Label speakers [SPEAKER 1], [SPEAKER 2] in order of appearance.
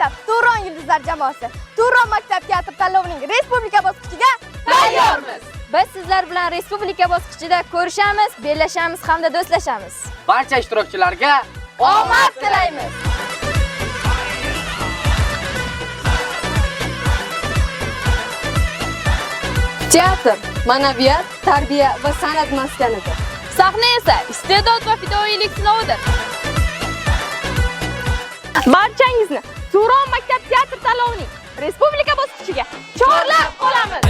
[SPEAKER 1] maktab Turon yulduzlar jamoasi Turon maktab teatr tanlovining respublika bosqichiga tayyormiz.
[SPEAKER 2] Biz sizlar bilan respublika bosqichida ko'rishamiz, bellashamiz hamda do'stlashamiz.
[SPEAKER 3] Barcha ishtirokchilarga
[SPEAKER 2] Omad tilaymiz.
[SPEAKER 4] Teatr ma'naviyat, tarbiya va san'at maskanidir.
[SPEAKER 2] Sahna esa iste'dod va fidoyilik sinovidir. Barchangizni Turon maktab teatr tanlovining respublika bosqichiga chorlab qolamiz.